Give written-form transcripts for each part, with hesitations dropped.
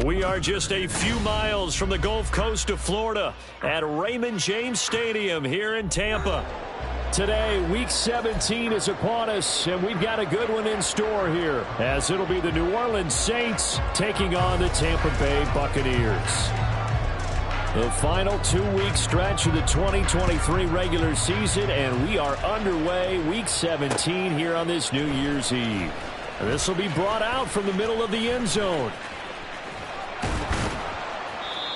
We are just a few miles from the Gulf Coast of Florida at Raymond James Stadium here in Tampa. Today, Week 17 is upon us, and we've got a good one in store here, as it'll be the New Orleans Saints taking on the Tampa Bay Buccaneers. The final 2-week stretch of the 2023 regular season, and we are underway Week 17 here on this New Year's Eve. And this will be brought out from the middle of the end zone.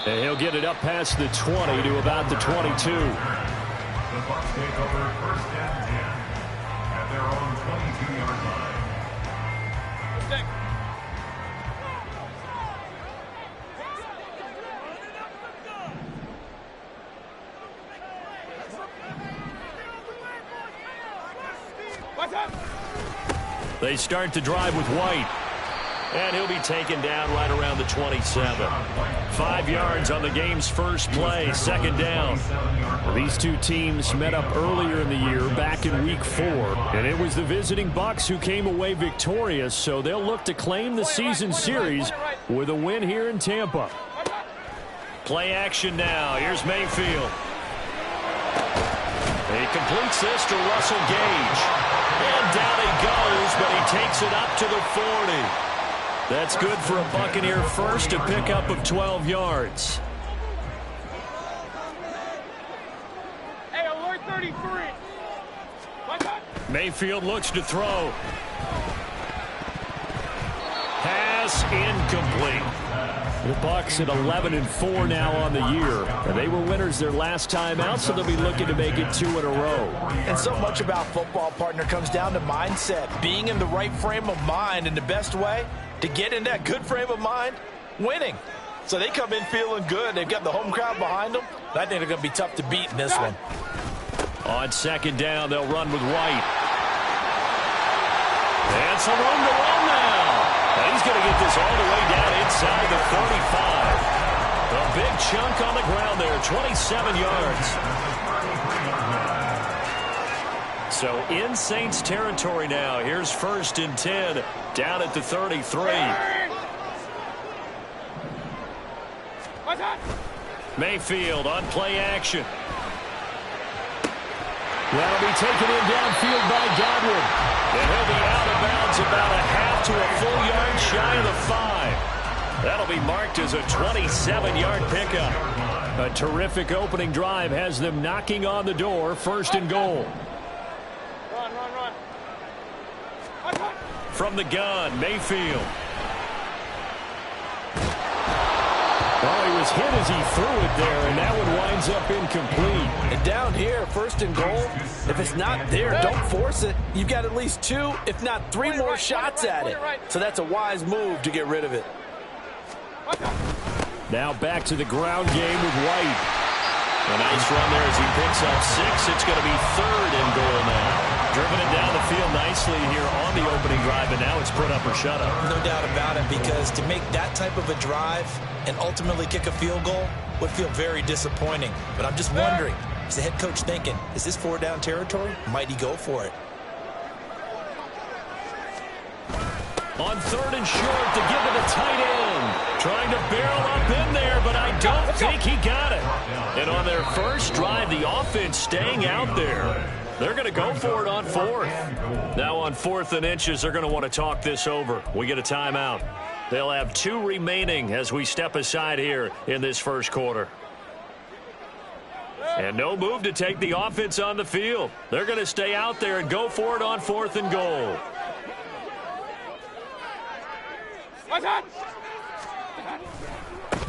And he'll get it up past the 20 to about the 22. The Bucs take over first and 10 at their own 22-yard line. They start the drive with White. And he'll be taken down right around the 27. 5 yards on the game's first play, second down. These two teams met up earlier in the year, back in Week 4. And it was the visiting Bucs who came away victorious, so they'll look to claim the season series with a win here in Tampa. Play action now. Here's Mayfield. He completes this to Russell Gage. And down he goes, but he takes it up to the 40. That's good for a Buccaneer first, a pickup of 12 yards. Hey, alert 33. Mayfield looks to throw. Pass incomplete. The Bucs at 11-4 now on the year. And they were winners their last time out, so they'll be looking to make it 2 in a row. And so much about football, partner, comes down to mindset. Being in the right frame of mind, and the best way to get in that good frame of mind, winning. So they come in feeling good. They've got the home crowd behind them. I think they're going to be tough to beat in this one. On second down, they'll run with White. And some room to run now. And he's going to get this all the way down inside the 45. A big chunk on the ground there, 27 yards. So in Saints territory now. Here's first and 10 down at the 33. Mayfield on play action. That'll be taken in downfield by Godwin. And he'll be out of bounds about a half to a full yard shy of the 5. That'll be marked as a 27-yard pickup. A terrific opening drive has them knocking on the door, first and goal. From the gun, Mayfield. Well, he was hit as he threw it there, and that one winds up incomplete. And down here, first and goal, if it's not there, don't force it. You've got at least 2, if not 3 more shots at it. So that's a wise move to get rid of it. Now back to the ground game with White. A nice run there as he picks up 6. It's going to be third and goal now. Driven it down the field nicely here on the opening drive, and now it's put up or shut up. No doubt about it, because to make that type of a drive and ultimately kick a field goal would feel very disappointing. But I'm just wondering, is the head coach thinking, is this 4-down territory? Might he go for it? On third and short to give to the tight end. Trying to barrel up in there, but I don't think he got it. And on their first drive, the offense staying out there. They're going to go for it on fourth. Now on 4th and inches, they're going to want to talk this over. We get a timeout. They'll have 2 remaining as we step aside here in this first quarter. And no move to take the offense on the field. They're going to stay out there and go for it on 4th and goal.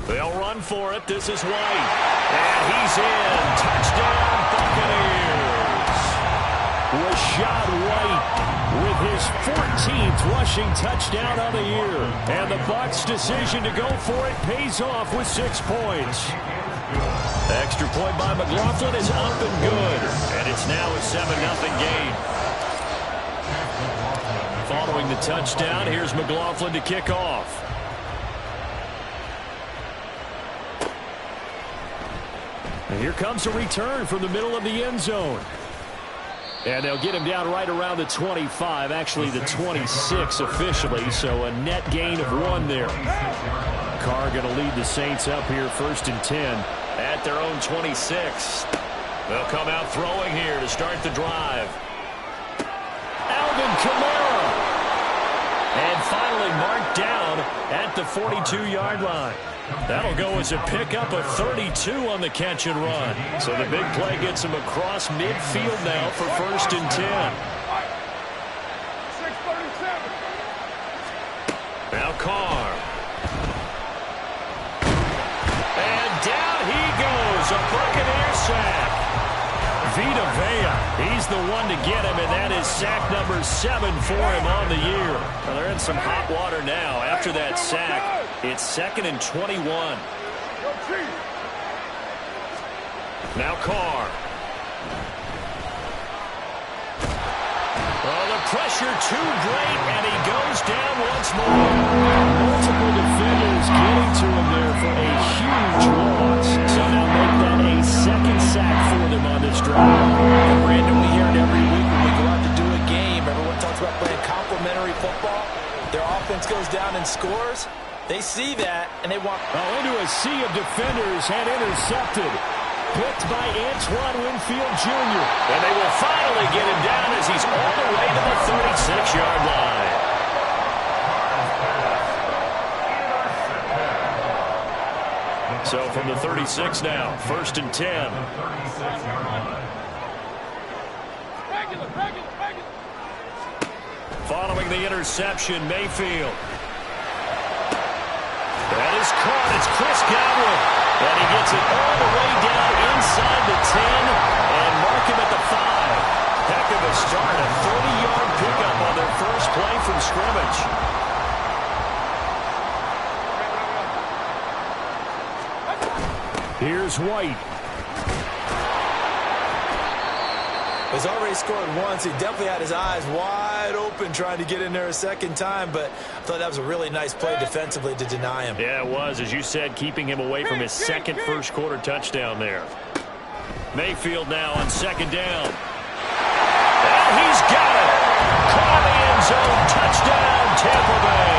They'll run for it. This is White. And he's in. Touchdown, Buccaneers. Rashad White with his 14th rushing touchdown on the year. And the Bucs' decision to go for it pays off with 6 points. Extra point by McLaughlin is up and good. And it's now a 7-0 game. Following the touchdown, here's McLaughlin to kick off. And here comes a return from the middle of the end zone. And they'll get him down right around the 25, actually the 26 officially, so a net gain of 1 there. Carr going to lead the Saints up here 1st and 10 at their own 26. They'll come out throwing here to start the drive. Alvin Kamara. And finally marked down at the 42-yard line. That'll go as a pickup of 32 on the catch and run. So the big play gets him across midfield now for 1st and 10. 6:37. Now Carr. And down he goes. A Buccaneer sack. Vita Vea, he's the one to get him, and that is sack number 7 for him on the year. Well, they're in some hot water now. After that sack, it's 2nd and 21. Now Carr. Oh, the pressure too great, and he goes down once more. Multiple defenders getting to him there for a huge loss. So now make that a 2nd sack for them on this drive. And Brandon, we hear it every week when we go out to do a game. Everyone talks about playing complementary football. Their offense goes down and scores. They see that, and they want... Oh, into a sea of defenders and intercepted. Picked by Antoine Winfield Jr. And they will finally get him down as he's all the way to the 36-yard line. So from the 36 now, 1st and 10. Following the interception, Mayfield. That is caught. It's Chris Godwin. And he gets it all the way down inside the 10 and mark him at the 5. Heck of a start. A 30-yard pickup on their first play from scrimmage. Here's White. He's already scored once. He definitely had his eyes wide open trying to get in there a second time, but I thought that was a really nice play defensively to deny him. Yeah, it was, as you said, keeping him away from his second first-quarter touchdown there. Mayfield now on 2nd down. And he's got it. Caught in the end zone. Touchdown, Tampa Bay.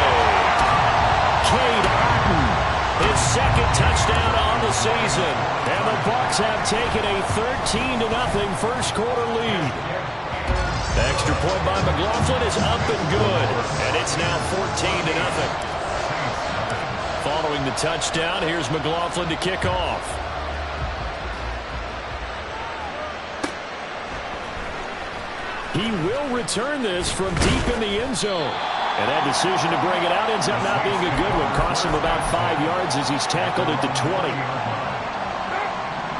Cade Otton, his 2nd touchdown on the season. And the Bucs have taken a 13-0 first-quarter lead. Extra point by McLaughlin is up and good. And it's now 14-0. Following the touchdown, here's McLaughlin to kick off. He will return this from deep in the end zone. And that decision to bring it out ends up not being a good one. Costs him about 5 yards as he's tackled at the 20.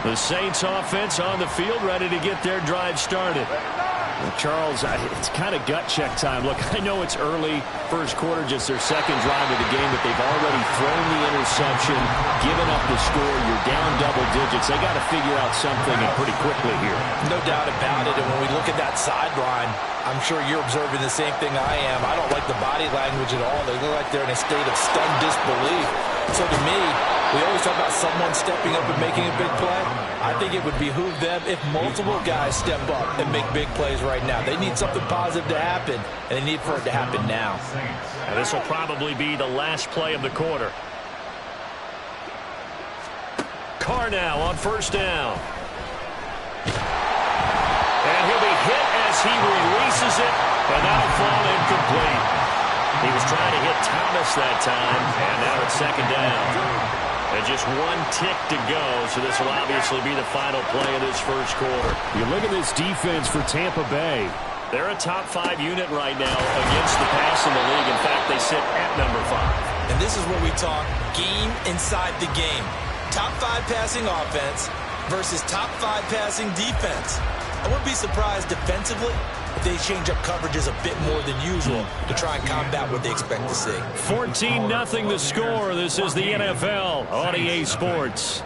The Saints offense on the field ready to get their drive started. Well, Charles, it's kind of gut check time. Look, I know it's early, first quarter, just their 2nd drive of the game, but they've already thrown the interception, given up the score. You're down double digits. They got to figure out something and pretty quickly here. No doubt about it. And when we look at that sideline, I'm sure you're observing the same thing I am. I don't like the body language at all. They look like they're in a state of stunned disbelief. So to me, we always talk about someone stepping up and making a big play. I think it would behoove them if multiple guys step up and make big plays right now. They need something positive to happen, and they need for it to happen now. And this will probably be the last play of the quarter. Carr now on 1st down. And he'll be hit as he releases it, and that'll fall incomplete. He was trying to hit Thomas that time, and now it's 2nd down. And just 1 tick to go, so this will obviously be the final play of this first quarter. You look at this defense for Tampa Bay. They're a top 5 unit right now against the pass in the league. In fact, they sit at number 5. And this is where we talk game inside the game. Top 5 passing offense versus top 5 passing defense. I wouldn't be surprised defensively if they change up coverages a bit more than usual to try and combat what they expect to see. 14-0 the score. This is the NFL on EA Sports.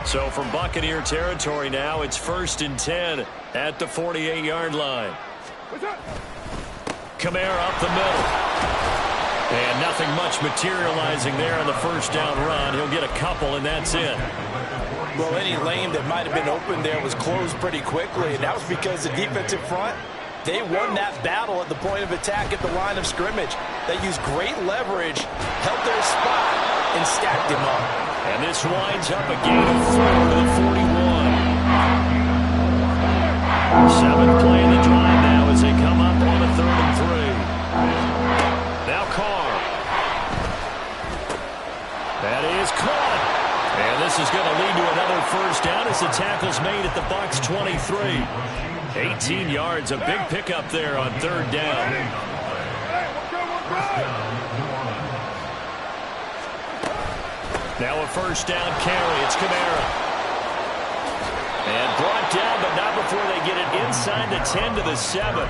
So from Buccaneer territory now, it's 1st and 10 at the 48-yard line. Kamara up the middle. And nothing much materializing there on the 1st down run. He'll get a couple, and that's it. Well, any lane that might have been open there was closed pretty quickly, and that was because the defensive front They won that battle at the point of attack at the line of scrimmage. They used great leverage, held their spot, and stacked him up. And this winds up a gain of 4 to the 41. Seventh play of the drive now as they come up on a 3rd and 3. Now Carr. That is caught. And this is going to lead to another first down as the tackle's made at the Bucs 23. 18 yards, a big pickup there on 3rd down. Now a first down carry. It's Kamara. And brought down, but not before they get it inside the 10 to the 7.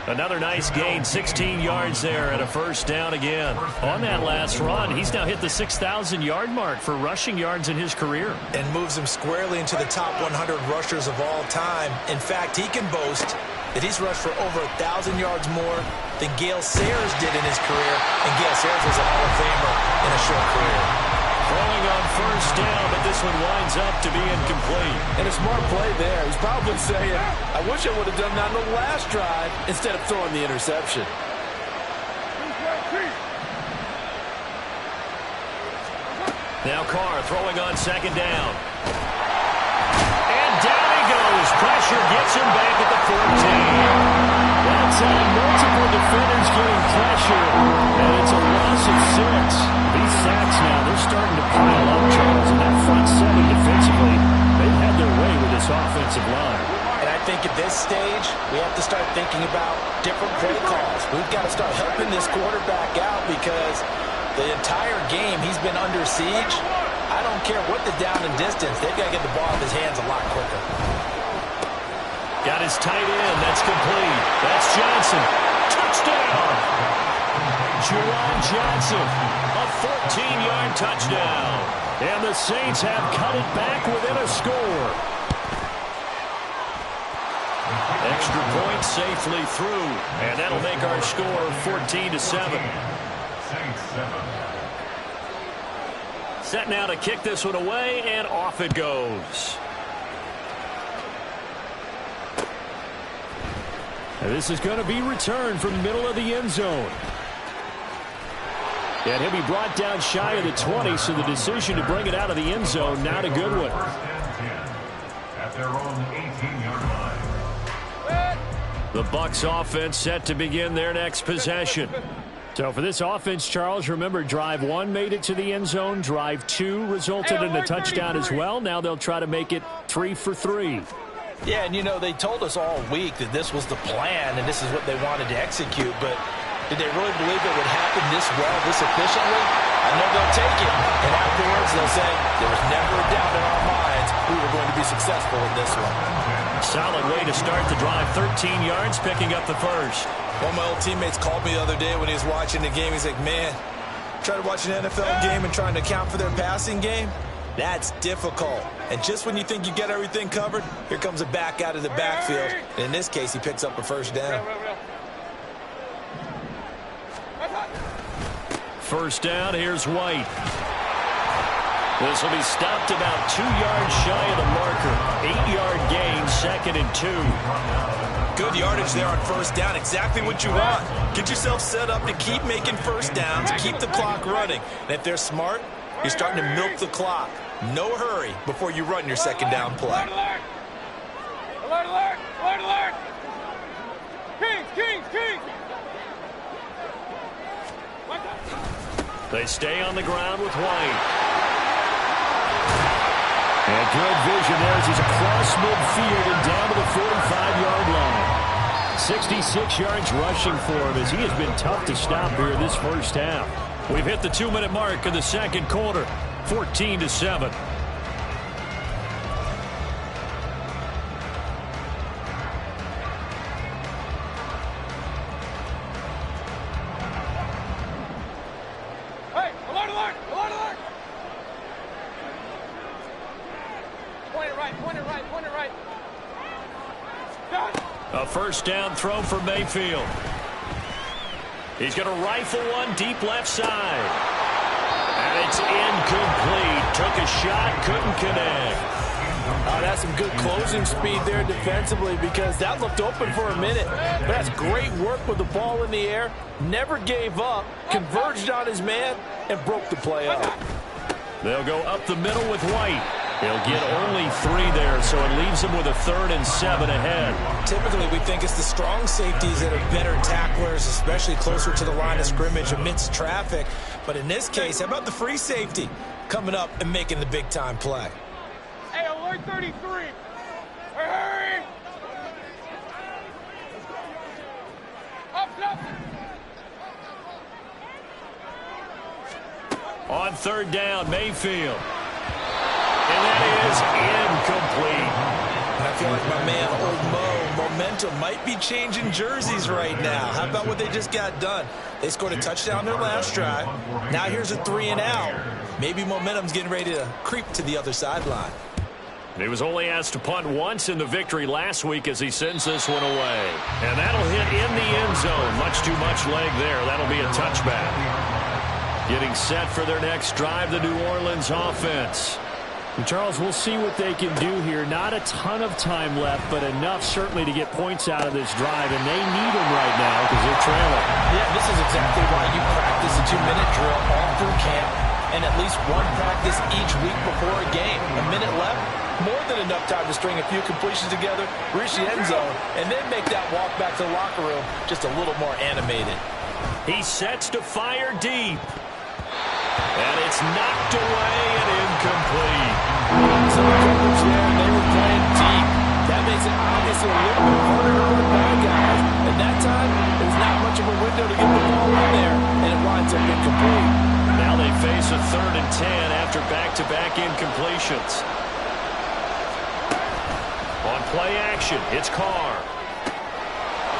Another nice gain, 16 yards there and a first down again. On that last run, he's now hit the 6,000-yard mark for rushing yards in his career. And moves him squarely into the top 100 rushers of all time. In fact, he can boast that he's rushed for over 1,000 yards more than Gale Sayers did in his career. And Gale Sayers was a Hall of Famer in a short career. Throwing on first down, but this one winds up to be incomplete. And a smart play there. He's probably saying, I wish I would have done that on the last drive instead of throwing the interception. Now Carr throwing on 2nd down. And down he goes. Pressure gets him back at the 14. That time, multiple defenders getting pressure, and it's a loss of 6. These sacks now, they're starting to pile up, Charles, and that front 7 defensively, they've had their way with this offensive line. And I think at this stage, we have to start thinking about different play calls. We've got to start helping this quarterback out because the entire game he's been under siege. I don't care what the down and distance, they've got to get the ball in his hands a lot quicker. Got his tight end. That's complete. That's Johnson. Touchdown. Juwan Johnson. A 14-yard touchdown. And the Saints have cut it back within a score. Extra point safely through. And that'll make our score 14 to 7. Set now to kick this one away, and off it goes. And this is going to be returned from the middle of the end zone. And he'll be brought down shy of the 20, so the decision to bring it out of the end zone, not a good one. At their own 18-yard line. The Bucs offense set to begin their next possession. So for this offense, Charles, remember, drive 1 made it to the end zone. Drive 2 resulted in a touchdown as well. Now they'll try to make it 3 for 3. Yeah, and you know, they told us all week that this was the plan and this is what they wanted to execute, but did they really believe it would happen this well, this efficiently? I know they'll take it, and afterwards they'll say, there was never a doubt in our minds we were going to be successful in this one. Solid way to start the drive, 13 yards, picking up the first. One of my old teammates called me the other day when he was watching the game. He's like, man, trying to watch an NFL game and trying to account for their passing game? That's difficult. And just when you think you get everything covered, here comes a back out of the backfield. And in this case, he picks up a first down. First down, here's White. This will be stopped about 2 yards shy of the marker. 8-yard gain, 2nd and 2. Good yardage there on first down. Exactly what you want. Get yourself set up to keep making first downs, keep the clock running. And if they're smart, you're starting to milk the clock. No hurry before you run your second down play. Alert, alert! Alert, alert! Alert, alert! Kings, Kings, Kings! They stay on the ground with White. And good vision there as he's across midfield and down to the 45-yard line. 66 yards rushing for him as he has been tough to stop here this first half. We've hit the 2-minute mark of the second quarter, 14 to 7. Hey, alert, alert! Alert, alert! Point it right, point it right, point it right. Done. A first down throw for Mayfield. He's going to rifle one deep left side. And it's incomplete. Took a shot, couldn't connect. That's some good closing speed there defensively because that looked open for a minute. But that's great work with the ball in the air. Never gave up, converged on his man, and broke the play up. They'll go up the middle with White. He'll get only 3 there, so it leaves him with a 3rd and 7 ahead. Typically, we think it's the strong safeties that are better tacklers, especially closer to the line of scrimmage amidst traffic. But in this case, how about the free safety coming up and making the big-time play? Hey, alert 33. Hurry! Up. On 3rd down, Mayfield. And that is incomplete. And I feel like my man, Old Mo, momentum might be changing jerseys right now. How about what they just got done? They scored a touchdown their last drive. Now here's a 3 and out. Maybe momentum's getting ready to creep to the other sideline. He was only asked to punt once in the victory last week as he sends this one away. And that'll hit in the end zone. Much too much leg there. That'll be a touchback. Getting set for their next drive, the New Orleans offense. And Charles, we'll see what they can do here. Not a ton of time left, but enough certainly to get points out of this drive, and they need them right now because they're trailing. Yeah, this is exactly why you practice a 2-minute drill all through camp and at least one practice each week before a game. A minute left, more than enough time to string a few completions together, reach the end zone, and then make that walk back to the locker room just a little more animated. He sets to fire deep. And it's knocked away and incomplete. Some coverage there, and they were playing deep. That makes it obviously a little bit harder to run by guys. And that time, there's not much of a window to get the ball in there, and it winds up incomplete. Now they face a 3rd and 10 after back-to-back incompletions. On play action, it's Carr.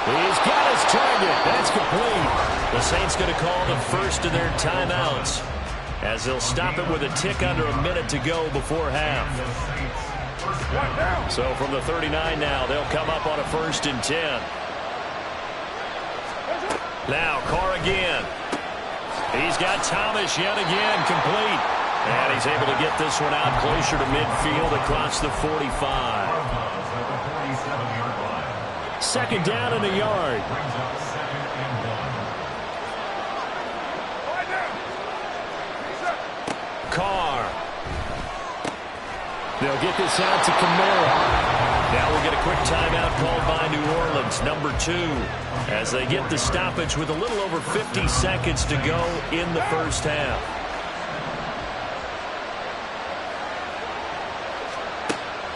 He's got his target. That's complete. The Saints going to call the first of their timeouts as they'll stop it with a tick under a minute to go before half. So from the 39 now, they'll come up on a 1st and 10. Now Carr again. He's got Thomas yet again complete. And he's able to get this one out closer to midfield across the 45. 2nd down and a yard. Carr. They'll get this out to Kamara. Now we'll get a quick timeout called by New Orleans, number 2, as they get the stoppage with a little over 50 seconds to go in the first half.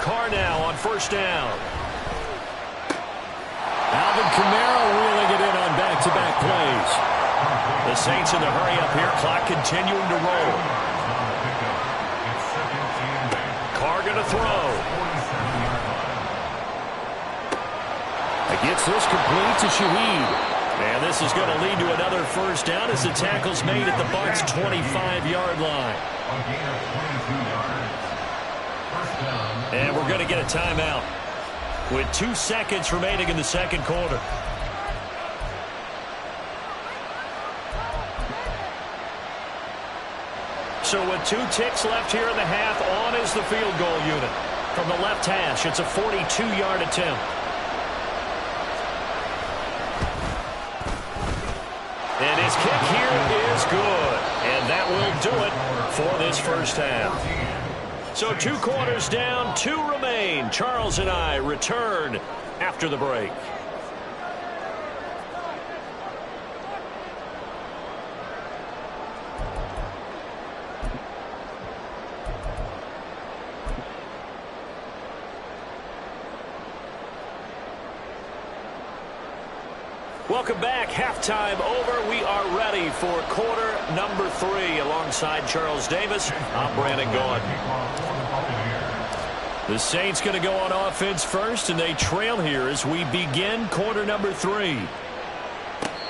Carr now on 1st down. Alvin Kamara wheeling it in on back-to-back plays. The Saints in the hurry up here, clock continuing to roll. Carr going to throw. Gets this complete to Shaheed. And this is going to lead to another 1st down as the tackle's made at the Bucs' 25-yard line. And we're going to get a timeout with 2 seconds remaining in the 2nd quarter. So with 2 ticks left here in the half, on is the field goal unit. From the left hash, it's a 42-yard attempt. And his kick here is good. And that will do it for this first half. So 2 quarters down, 2 remain. Charles and I return after the break. Welcome back. Halftime over. We are ready for quarter number 3. Alongside Charles Davis, I'm Brandon Gordon. The Saints going to go on offense first, and they trail here as we begin quarter number 3.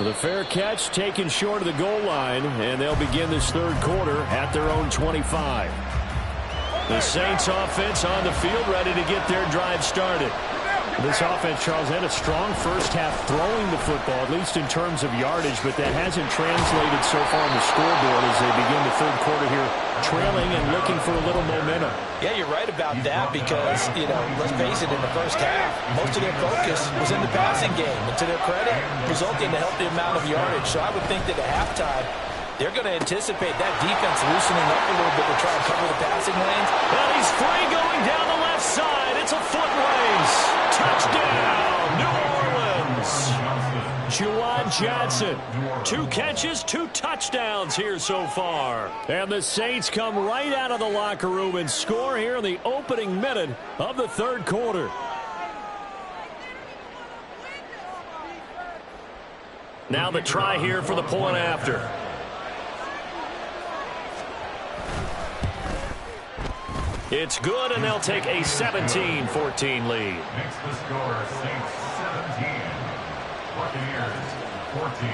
The fair catch taken short of the goal line, and they'll begin this 3rd quarter at their own 25. The Saints offense on the field ready to get their drive started. This offense, Charles, had a strong first half throwing the football, at least in terms of yardage, but that hasn't translated so far on the scoreboard as they begin the third quarter here, trailing and looking for a little momentum. Yeah, you're right about that because, let's face it, in the first half, most of their focus was in the passing game. And to their credit, resulted in a healthy amount of yardage. So I would think that at halftime, they're going to anticipate that defense loosening up a little bit to try and cover the passing lanes. And he's free going down the left side. It's a foot race. Touchdown, New Orleans. Juwan Johnson, 2 catches, 2 touchdowns here so far. And the Saints come right out of the locker room and score here in the opening minute of the third quarter. Now the try here for the point after. It's good, and they'll take a 17-14 lead. Makes the score Saints 17, Buccaneers 14.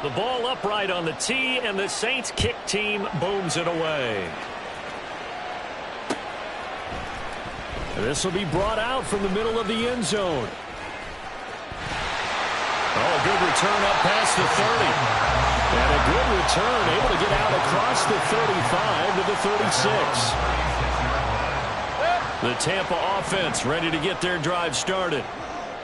The ball upright on the tee, and the Saints kick team booms it away. This will be brought out from the middle of the end zone. Oh, a good return up past the 30. And a good return, able to get out across the 35 to the 36. The Tampa offense ready to get their drive started.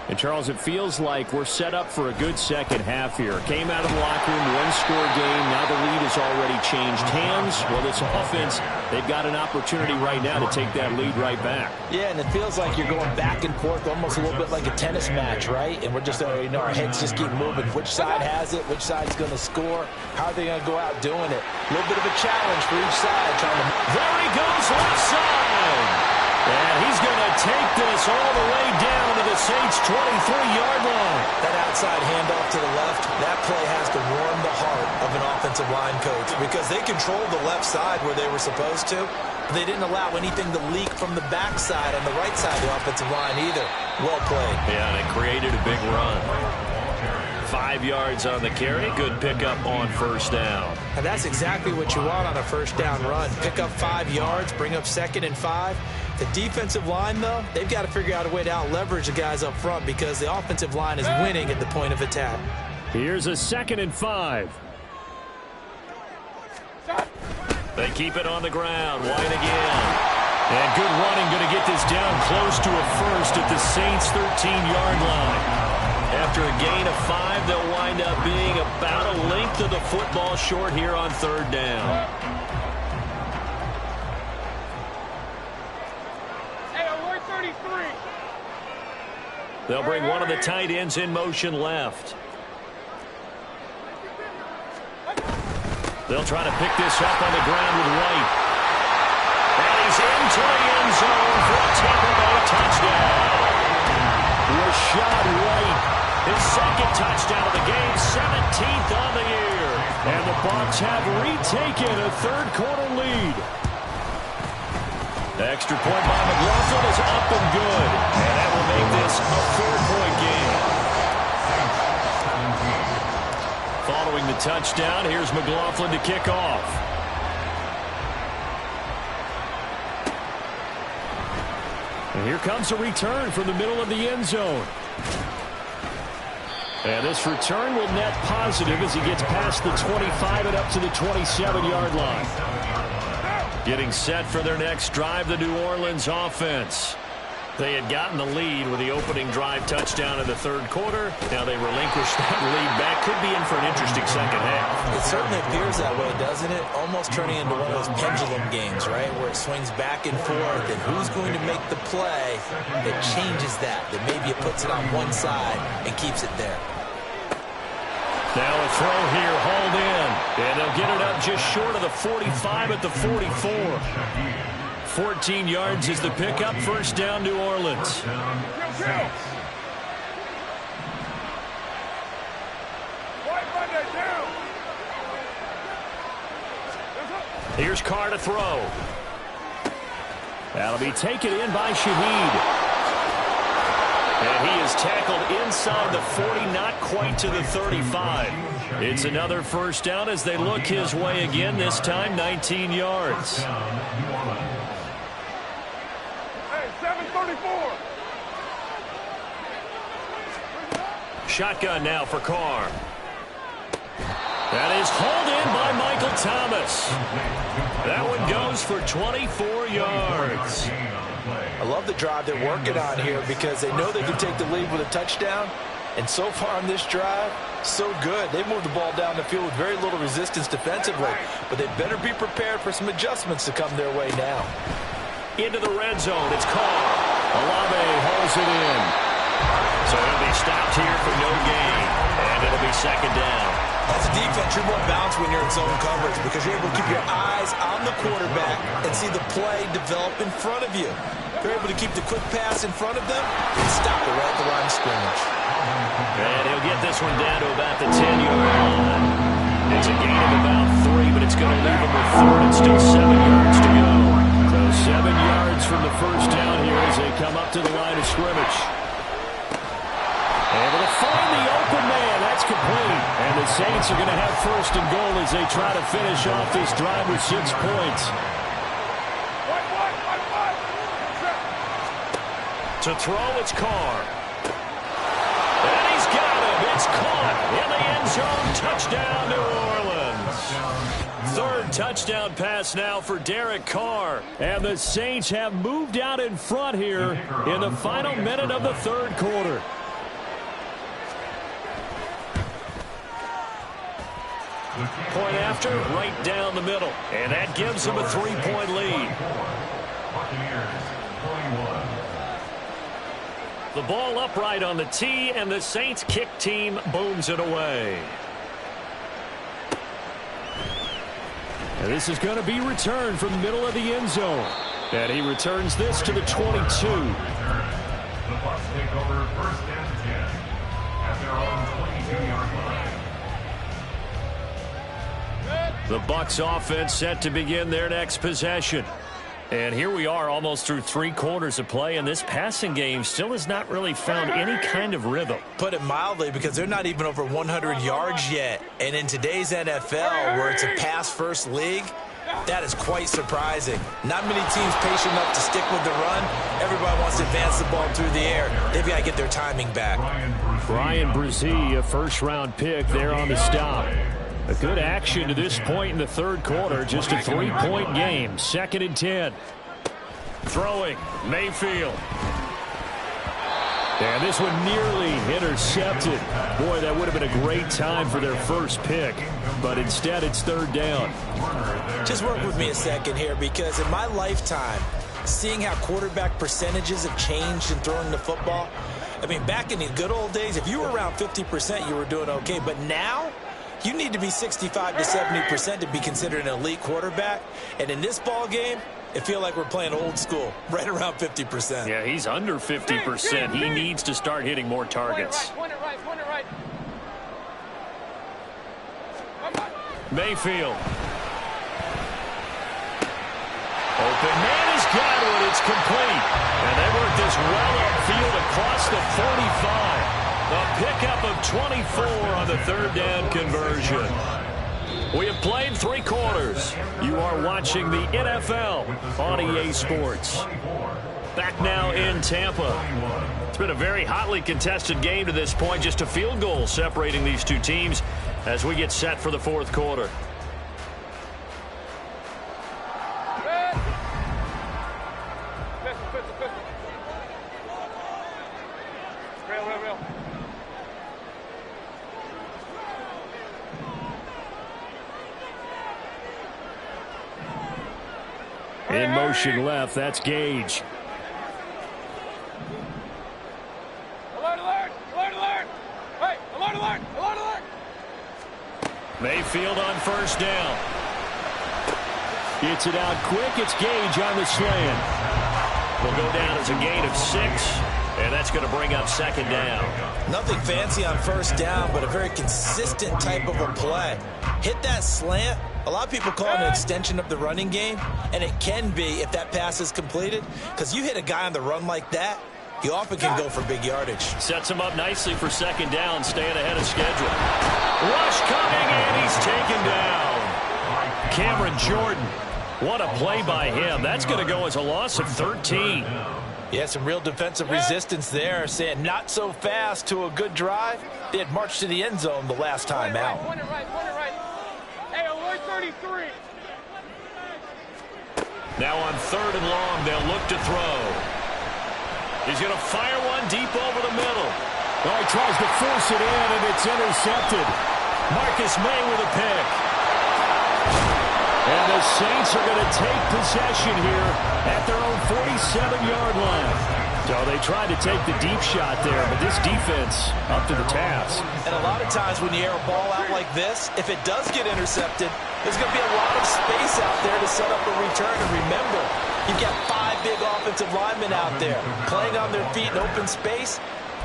And, Charles, it feels like we're set up for a good second half here. Came out of the locker room, one-score game. Now the lead has already changed hands. Well, this offense, they've got an opportunity right now to take that lead right back. Yeah, and it feels like you're going back and forth almost a little bit like a tennis match, right? And we're just, our heads just keep moving. Which side has it? Which side's going to score? How are they going to go out doing it? A little bit of a challenge for each side. There he goes, left side. And he's going to take this all the way down to the Saints' 23-yard line. That outside handoff to the left, that play has to warm the heart of an offensive line coach because they controlled the left side where they were supposed to. But they didn't allow anything to leak from the backside on the right side of the offensive line either. Well played. Yeah, and it created a big run. 5 yards on the carry. Good pickup on first down. And that's exactly what you want on a first down run. Pick up 5 yards, bring up 2nd and 5. The defensive line, though, they've got to figure out a way to out-leverage the guys up front because the offensive line is winning at the point of attack. Here's a 2nd and 5. They keep it on the ground. White again. And good running, going to get this down close to a first at the Saints' 13-yard line. After a gain of 5, they'll wind up being about a length of the football short here on third down. They'll bring one of the tight ends in motion left. They'll try to pick this up on the ground with White. And he's into the end zone for a Tampa Bay touchdown. Rashad White, his 2nd touchdown of the game, 17th on the year. And the Bucs have retaken a third-quarter lead. The extra point by McLaughlin is up and good. And that will make this a 4-point game. Following the touchdown, here's McLaughlin to kick off. And here comes a return from the middle of the end zone. And this return will net positive as he gets past the 25 and up to the 27-yard line. Getting set for their next drive, the New Orleans offense. They had gotten the lead with the opening drive touchdown in the third quarter. Now they relinquish that lead back. Could be in for an interesting second half. It certainly appears that way, doesn't it? Almost turning into one of those pendulum games, right? Where it swings back and forth, and who's going to make the play that changes that? That maybe it puts it on one side and keeps it there. Now a throw here, hauled in. And they'll get it up just short of the 45 at the 44. 14 yards is the pickup. First down, New Orleans. Here's Carr to throw. That'll be taken in by Shaheed. And he is tackled inside the 40, not quite to the 35. It's another first down as they look his way again, this time 19 yards. Hey, 734. shotgun now for Carr. That is hauled in by Michael Thomas. That one goes for 24 yards. I love the drive they're working on here because they know they can take the lead with a touchdown. And so far on this drive, so good. They moved the ball down the field with very little resistance defensively. But they better be prepared for some adjustments to come their way now. Into the red zone. It's Carr. Olave holds it in. So he'll be stopped here for no gain. And it'll be second down. As a defense, you're more balanced when you're in zone coverage because you're able to keep your eyes on the quarterback and see the play develop in front of you. You're able to keep the quick pass in front of them and stop it right at the line of scrimmage. And he'll get this one down to about the 10-yard line. It's a gain of about 3, but it's going to leave him with third and still 7 yards to go. So 7 yards from the first down here as they come up to the line of scrimmage. Able to find the open man. That's complete. And the Saints are going to have first and goal as they try to finish off this drive with 6 points. To throw, it's Carr. And he's got him. It's caught in the end zone. Touchdown, New Orleans. Third touchdown pass now for Derek Carr. And the Saints have moved out in front here in the final minute of the third quarter. Point after, right down the middle. And that gives them a 3-point lead. The ball upright on the tee, and the Saints kick team booms it away. And this is going to be returned from the middle of the end zone. And he returns this to the 22. The Bucs take over first and 10 at their own 22-yard line. The Bucs offense set to begin their next possession. And here we are almost through 3 quarters of play, and this passing game still has not really found any kind of rhythm. Put it mildly, because they're not even over 100 yards yet. And in today's NFL, where it's a pass-first league, that is quite surprising. Not many teams patient enough to stick with the run. Everybody wants to advance the ball through the air. They've got to get their timing back. Brian Brzee, a first-round pick there on the stop. A good action to this point in the third quarter. Just a 3-point game. 2nd and 10. Throwing. Mayfield. And this one nearly intercepted. Boy, that would have been a great time for their first pick. But instead, it's third down. Just work with me a second here, because in my lifetime, seeing how quarterback percentages have changed in throwing the football, I mean, back in the good old days, if you were around 50%, you were doing okay. But now, you need to be 65 to 70% to be considered an elite quarterback. And in this ball game, it feels like we're playing old school, right around 50%. Yeah, he's under 50%. He needs to start hitting more targets. Point it right. Mayfield. Open man has got it. It's complete. And they work this well upfield across the 45. A pickup of 24 on the third down conversion. We have played 3 quarters. You are watching the NFL on EA Sports. Back now in Tampa. It's been a very hotly contested game to this point. Just a field goal separating these two teams as we get set for the fourth quarter. Real. In motion left, that's Gage. Alert! Hey, alert! Mayfield on first down. Gets it out quick. It's Gage on the slant. Will go down as a gain of 6, and that's going to bring up second down. Nothing fancy on first down, but a very consistent type of a play. Hit that slant. A lot of people call it an extension of the running game, and it can be if that pass is completed, because you hit a guy on the run like that, you often can go for big yardage. Sets him up nicely for second down, staying ahead of schedule. Rush coming, and he's taken down. Cameron Jordan. What a play by him. That's going to go as a loss of 13. Yeah, some real defensive resistance there, saying not so fast to a good drive. They had marched to the end zone the last time out. Point it right. Hey, alert 33. Now on 3rd and long, they'll look to throw. He's going to fire one deep over the middle. Oh, he tries to force it in, and it's intercepted. Marcus May with a pick. And the Saints are going to take possession here at their own 47-yard line. So they tried to take the deep shot there, but this defense up to the task. And a lot of times when you air a ball out like this, if it does get intercepted, there's going to be a lot of space out there to set up a return. And remember, you've got 5 big offensive linemen out there playing on their feet in open space.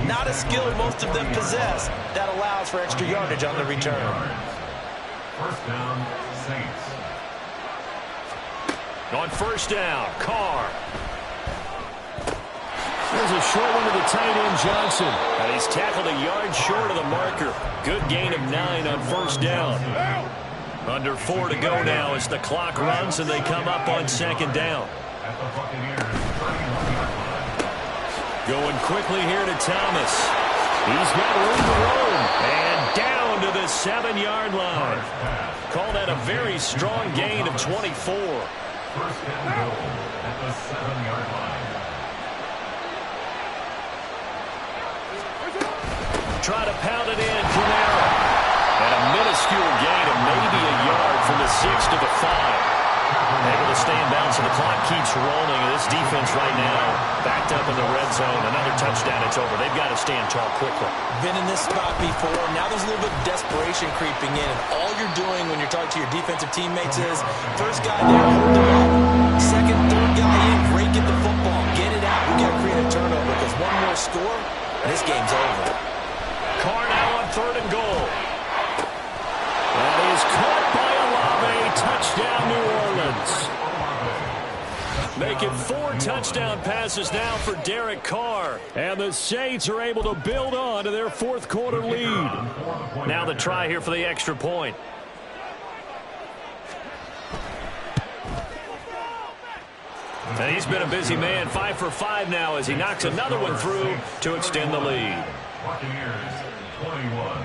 Not a skill most of them possess. That allows for extra yardage on the return. First down, Saints. On 1st down, Carr. There's a short one to the tight end, Johnson. And he's tackled a yard short of the marker. Good gain of 9 on 1st down. Under 4 to go now as the clock runs and they come up on 2nd down. At the Buccaneers, 31-yard line. Going quickly here to Thomas. He's got room to roam. And down to the 7-yard line. Call that a very strong gain of 24. First and goal at the 7-yard line. Try to pound it in, Camara. And a minuscule gain of maybe a yard from the 6 to the 5. Able to stay in bounds, and the clock keeps rolling. And this defense right now backed up in the red zone. Another touchdown, it's over. They've got to stand tall quickly. Been in this spot before. Now there's a little bit of desperation creeping in. And all you're doing when you're talking to your defensive teammates is, first guy there, hold them up. Second, third guy in, break it the football. Get it out. We got to create a turnover because one more score, and this game's over. Carr now on 3rd and goal. That is caught by Olave. Touchdown, New Orleans. Make it 4 touchdown passes now for Derek Carr. And the Saints are able to build on to their 4th quarter lead. Now the try here for the extra point. And he's been a busy man, 5 for 5 now as he knocks another one through to extend the lead. Buccaneers, 21.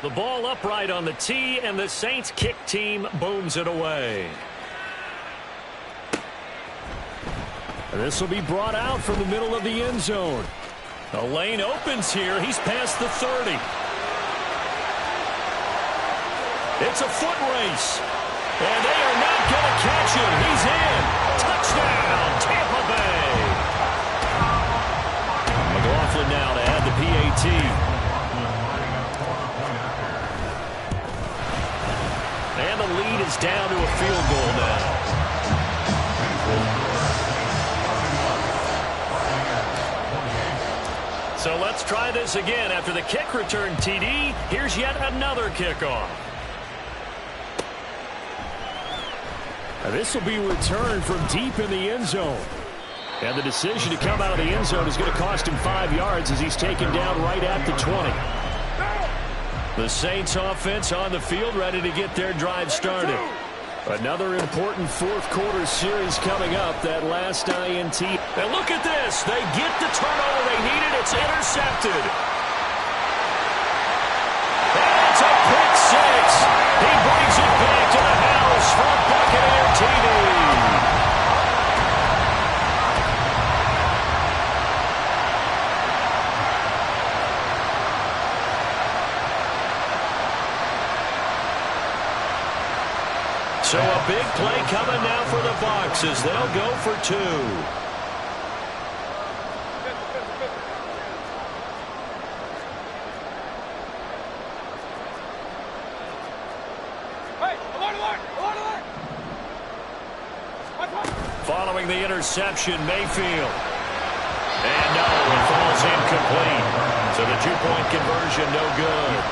The ball upright on the tee, and the Saints kick team booms it away. And this will be brought out from the middle of the end zone. The lane opens here. He's past the 30. It's a foot race. And they are not going to catch him. He's in. Touchdown, Tampa Bay. McLaughlin now to add the PAT. And the lead is down to a field goal now. So let's try this again. After the kick return TD, here's yet another kickoff. And this will be returned from deep in the end zone. And the decision to come out of the end zone is going to cost him 5 yards as he's taken down right at the 20. The Saints offense on the field ready to get their drive started. Another important 4th quarter series coming up, that last INT. And look at this. They get the turnover they needed. It's intercepted. And it's a pick 6. He brings it back to the house for Buccaneer TD. So a big play coming now for the Bucs as they'll go for 2. Hey, alert! Following the interception, Mayfield. And no, it falls incomplete. So the 2-point conversion, no good.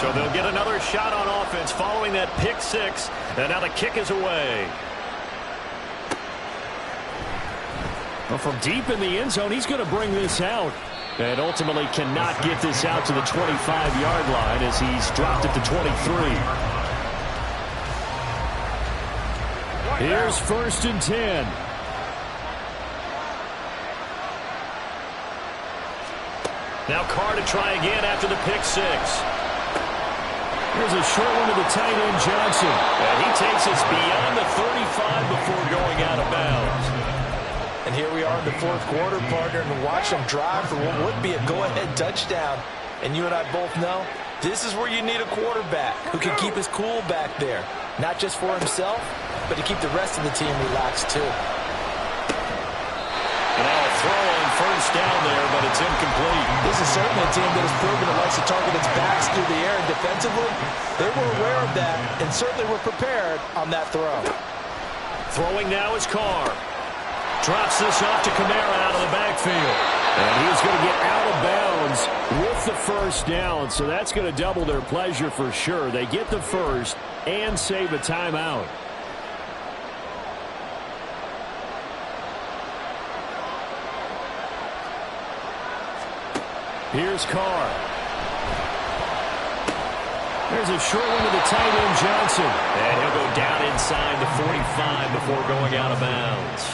So they'll get another shot on offense following that pick 6. And now the kick is away. Well, from deep in the end zone, he's going to bring this out. And ultimately cannot get this out to the 25-yard line as he's dropped at the 23. Here's 1st and 10. Now Carr to try again after the pick six. Here's a short one to the tight end, Johnson. And he takes us beyond the 35 before going out of bounds. And here we are in the 4th quarter, partner, and watch them drive for what would be a go-ahead touchdown. And you and I both know this is where you need a quarterback who can keep his cool back there. Not just for himself, but to keep the rest of the team relaxed too. And now a throw on 1st down there, but it's incomplete. This is certainly a team that has proven it likes to target its backs through the air, and defensively, they were aware of that and certainly were prepared on that throw. Throwing now is Carr. Drops this off to Kamara out of the backfield. And he's going to get out of bounds with the 1st down, so that's going to double their pleasure for sure. They get the 1st and save a timeout. Here's Carr. There's a short one to the tight end, Johnson. And he'll go down inside the 45 before going out of bounds.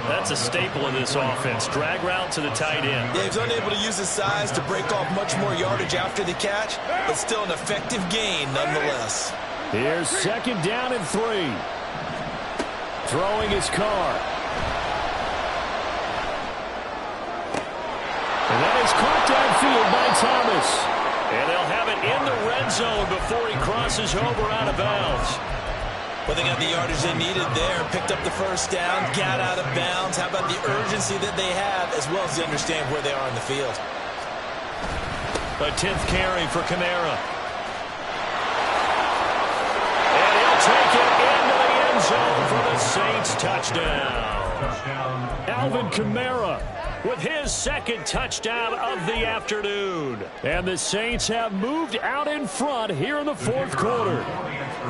That's a staple of this offense. Drag route to the tight end. Yeah, he's unable to use his size to break off much more yardage after the catch, but still an effective gain nonetheless. Here's 2nd down and 3. Throwing his Carr. And that is caught downfield by Thomas. And they'll have it in the red zone before he crosses over out of bounds. Well, they got the yardage they needed there, picked up the 1st down, got out of bounds. How about the urgency that they have, as well as they understand where they are in the field. A 10th carry for Kamara. And he'll take it into the end zone for the Saints touchdown. Alvin Kamara with his 2nd touchdown of the afternoon. And the Saints have moved out in front here in the 4th quarter.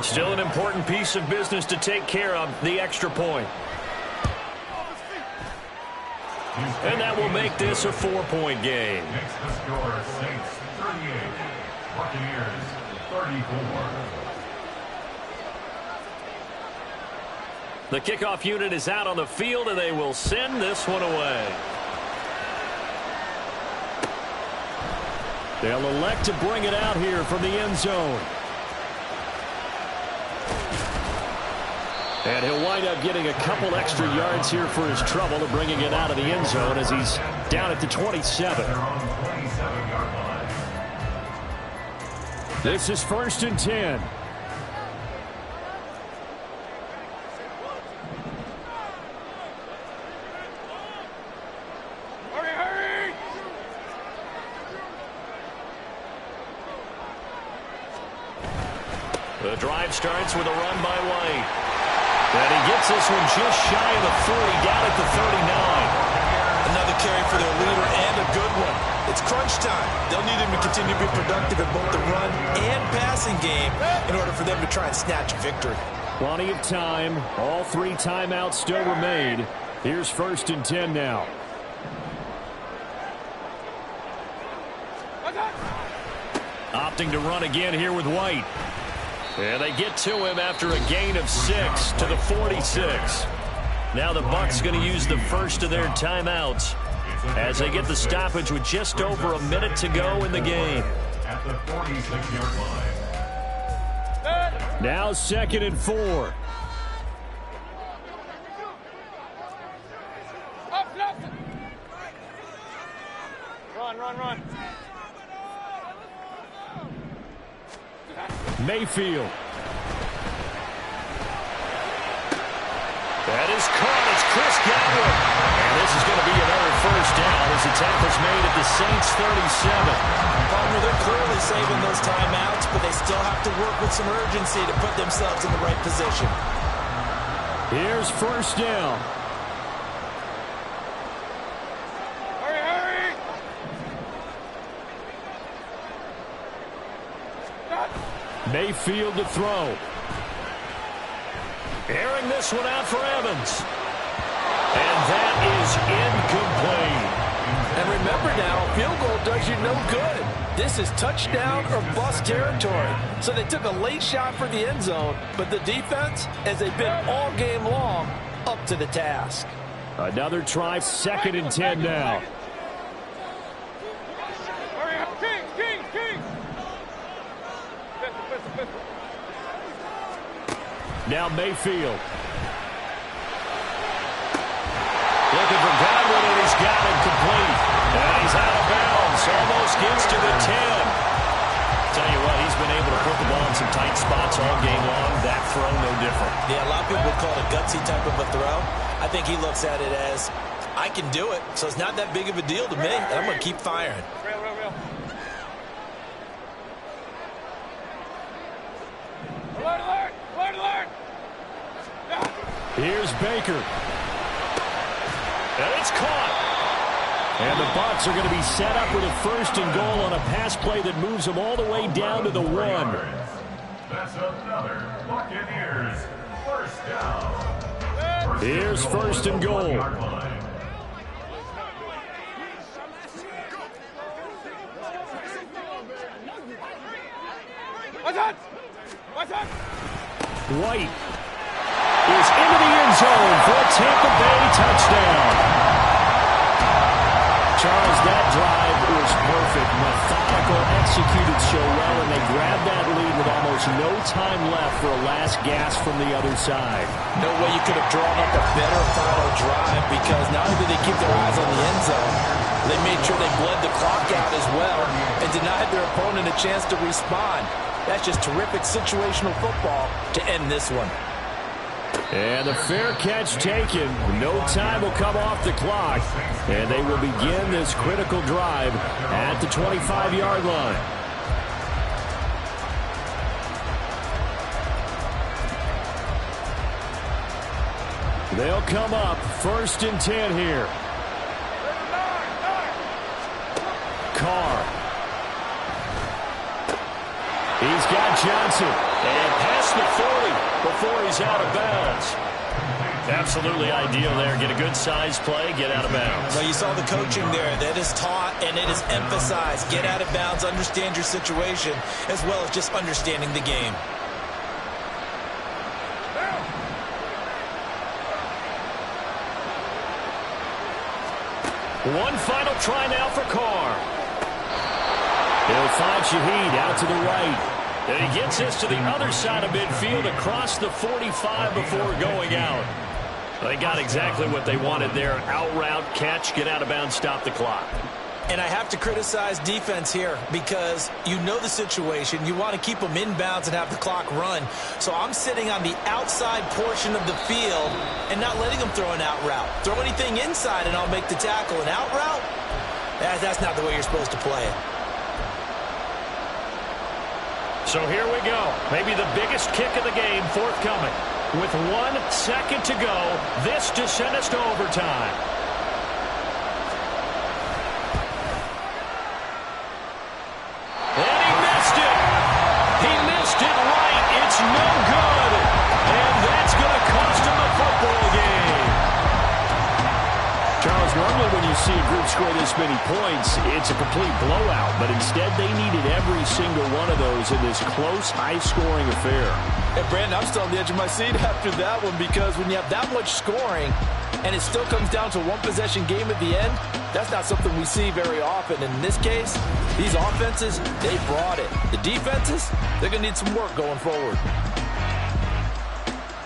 Still an important piece of business to take care of, the extra point. And that will make this a 4-point game. Makes the score Saints 38, Buccaneers 34. The kickoff unit is out on the field, and they will send this one away. They'll elect to bring it out here from the end zone. And he'll wind up getting a couple extra yards here for his trouble of bringing it out of the end zone as he's down at the 27. This is 1st and 10. The drive starts with a run by White. And he gets this one just shy of the 40, down at the 39. Another carry for their leader and a good one. It's crunch time. They'll need him to continue to be productive in both the run and passing game in order for them to try and snatch a victory. Plenty of time. All 3 timeouts still remain. Here's 1st and 10 now. Opting to run again here with White. And they get to him after a gain of 6 to the 46. Now the Bucs going to use the first of their timeouts as they get the stoppage with just over a minute to go in the game. At the 46-yard line. Now 2nd and 4. Run. Mayfield. That is caught. It's Chris Godwin. And this is going to be another 1st down as the tackle's made at the Saints 37. Partner, they're clearly saving those timeouts, but they still have to work with some urgency to put themselves in the right position. Here's 1st down. Hurry! Mayfield to throw. Airing this one out for Evans. And that is incomplete. And remember now, field goal does you no good. This is touchdown or bust territory. So they took a late shot for the end zone, but the defense, as they've been all game long, up to the task. Another try, 2nd and 10 now. Now Mayfield. Looking for Godwin, and he's got him complete. And he's out of bounds. Almost gets to the 10. Tell you what, he's been able to put the ball in some tight spots all game long. That throw, no different. Yeah, a lot of people would call it a gutsy type of a throw. I think he looks at it as, I can do it, so it's not that big of a deal to me, and I'm going to keep firing. Real. Alert! Here's Baker. And it's caught. And the Bucs are going to be set up with a 1st and goal on a pass play that moves them all the way down to the 1. That's another Buccaneers 1st down. Here's 1st and goal. White is into the end zone for a Tampa Bay touchdown. Charles, that drive was perfect. Methodical, executed so well, and they grabbed that lead with almost no time left for a last gasp from the other side. No way you could have drawn up a better final drive, because not only did they keep their eyes on the end zone, they made sure they bled the clock out as well and denied their opponent a chance to respond. That's just terrific situational football to end this one. And the fair catch taken. No time will come off the clock. And they will begin this critical drive at the 25-yard line. They'll come up 1st and 10 here. Carr. He's got Johnson. And past the 40 before he's out of bounds. Absolutely ideal there. Get a good-sized play, get out of bounds. Well, you saw the coaching there. That is taught and it is emphasized. Get out of bounds, understand your situation, as well as just understanding the game. One final try now for Carr. He'll find Shaheed out to the right. And he gets this to the other side of midfield across the 45 before going out. They got exactly what they wanted there. Out route, catch, get out of bounds, stop the clock. And I have to criticize defense here because you know the situation. You want to keep them inbounds and have the clock run. So I'm sitting on the outside portion of the field and not letting them throw an out route. Throw anything inside and I'll make the tackle. An out route? That's not the way you're supposed to play it. So here we go. Maybe the biggest kick of the game forthcoming. With 1 second to go, this to send us to overtime. And he missed it. He missed it right. It's no good. And that's going to cost him the football game. Charles, normally when you see a group score this many points, it's a complete blowout. But instead, they needed every single one of those in this close, high-scoring affair. And Brandon, I'm still on the edge of my seat after that one, because when you have that much scoring and it still comes down to one possession game at the end, that's not something we see very often. In this case, these offenses, they brought it. The defenses, they're going to need some work going forward.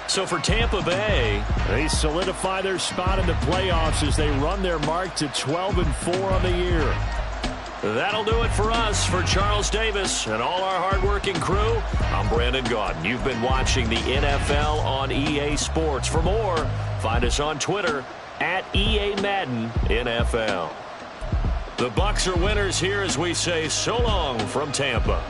So for Tampa Bay, they solidify their spot in the playoffs as they run their mark to 12-4 on the year. That'll do it for us. For Charles Davis and all our hardworking crew, I'm Brandon Gaudin. You've been watching the NFL on EA Sports. For more, find us on Twitter at EA Madden NFL. The Bucs are winners here as we say so long from Tampa.